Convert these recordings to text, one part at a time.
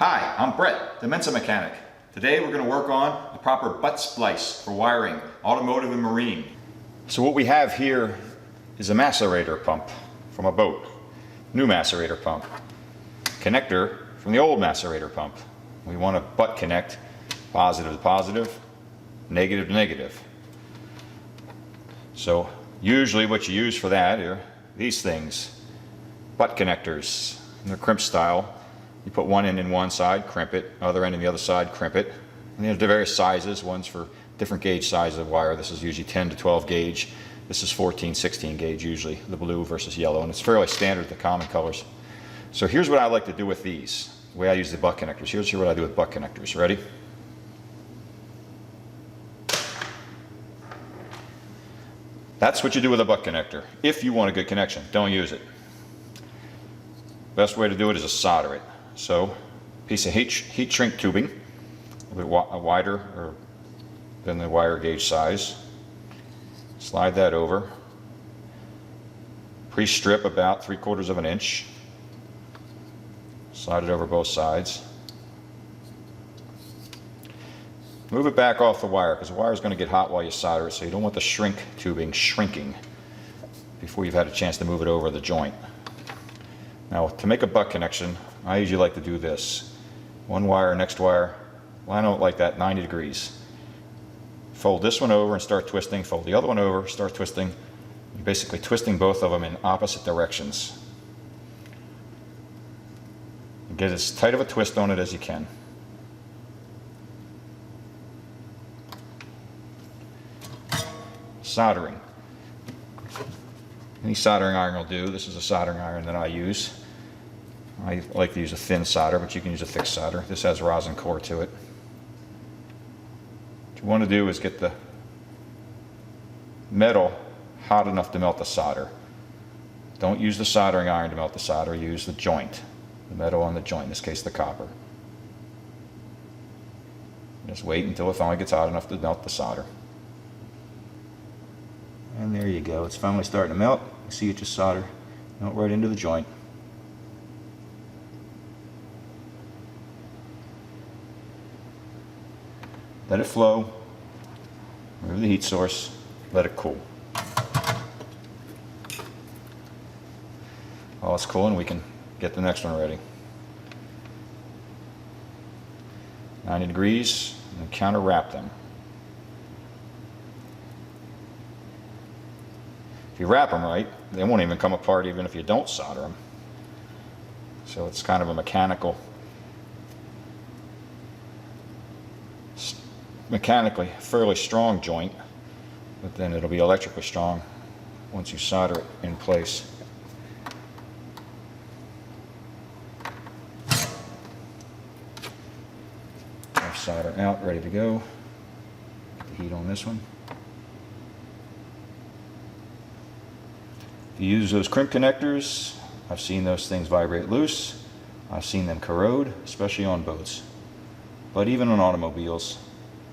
Hi, I'm Brett, the Mensa mechanic. Today we're going to work on the proper butt splice for wiring, automotive and marine. So what we have here is a macerator pump from a boat, new macerator pump, connector from the old macerator pump. We want to butt connect positive to positive, negative to negative. So usually what you use for that are these things, butt connectors, and they're crimp style. You put one end in one side, crimp it, other end in the other side, crimp it. And there's various sizes, one's for different gauge sizes of wire. This is usually 10 to 12 gauge. This is 14, 16 gauge usually, the blue versus yellow, and it's fairly standard, the common colors. So here's what I like to do with these, the way I use the butt connectors. Here's what I do with butt connectors. Ready? That's what you do with a butt connector. If you want a good connection, don't use it. Best way to do it is to solder it. So, a piece of heat shrink tubing, a bit wider than the wire gauge size. Slide that over. Pre-strip about 3/4 of an inch. Slide it over both sides. Move it back off the wire because the wire is going to get hot while you solder it, so you don't want the shrink tubing shrinking before you've had a chance to move it over the joint. Now, to make a butt connection, I usually like to do this. One wire, next wire, line out like that, 90 degrees. Fold this one over and start twisting, fold the other one over, start twisting. You're basically twisting both of them in opposite directions. And get as tight of a twist on it as you can. Soldering. Any soldering iron will do. This is a soldering iron that I use. I like to use a thin solder, but you can use a thick solder. This has rosin core to it. What you want to do is get the metal hot enough to melt the solder. Don't use the soldering iron to melt the solder. Use the joint, the metal on the joint, in this case the copper. Just wait until it finally gets hot enough to melt the solder. And there you go, it's finally starting to melt. You see it just solder, melt right into the joint. Let it flow, remove the heat source, let it cool. While it's cooling, we can get the next one ready. 90 degrees, and counter wrap them. If you wrap them right, they won't even come apart even if you don't solder them. So it's kind of a mechanically fairly strong joint, but then it'll be electrically strong once you solder it in place. Have solder out, ready to go. Get the heat on this one. If you use those crimp connectors, I've seen those things vibrate loose. I've seen them corrode, especially on boats. But even on automobiles,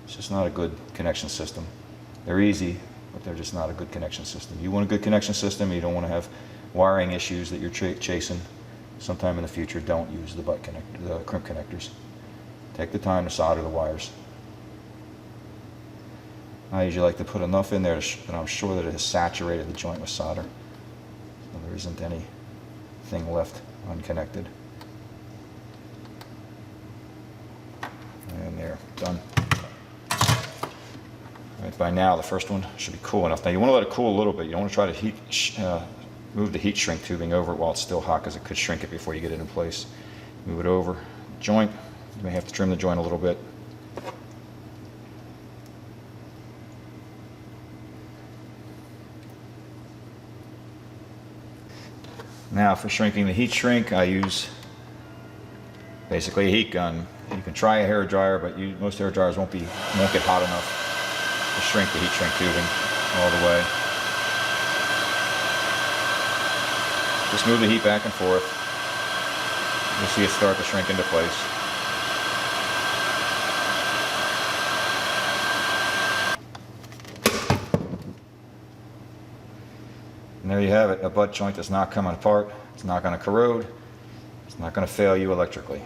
it's just not a good connection system. They're easy, but they're just not a good connection system. You want a good connection system, you don't want to have wiring issues that you're chasing. Sometime in the future, don't use the butt connector, the crimp connectors. Take the time to solder the wires. I usually like to put enough in there that I'm sure that it has saturated the joint with solder. So there isn't anything left unconnected. And there, done. Right, by now the first one should be cool enough. Now you want to let it cool a little bit. You don't want to try to move the heat shrink tubing over it while it's still hot because it could shrink it before you get it in place. Move it over. Joint, you may have to trim the joint a little bit. Now for shrinking the heat shrink, I use basically a heat gun. You can try a hair dryer, but most hair dryers won't get hot enough to shrink the heat shrink tubing all the way. Just move the heat back and forth. You'll see it start to shrink into place. And there you have it, a butt joint that's not coming apart. It's not going to corrode. It's not going to fail you electrically.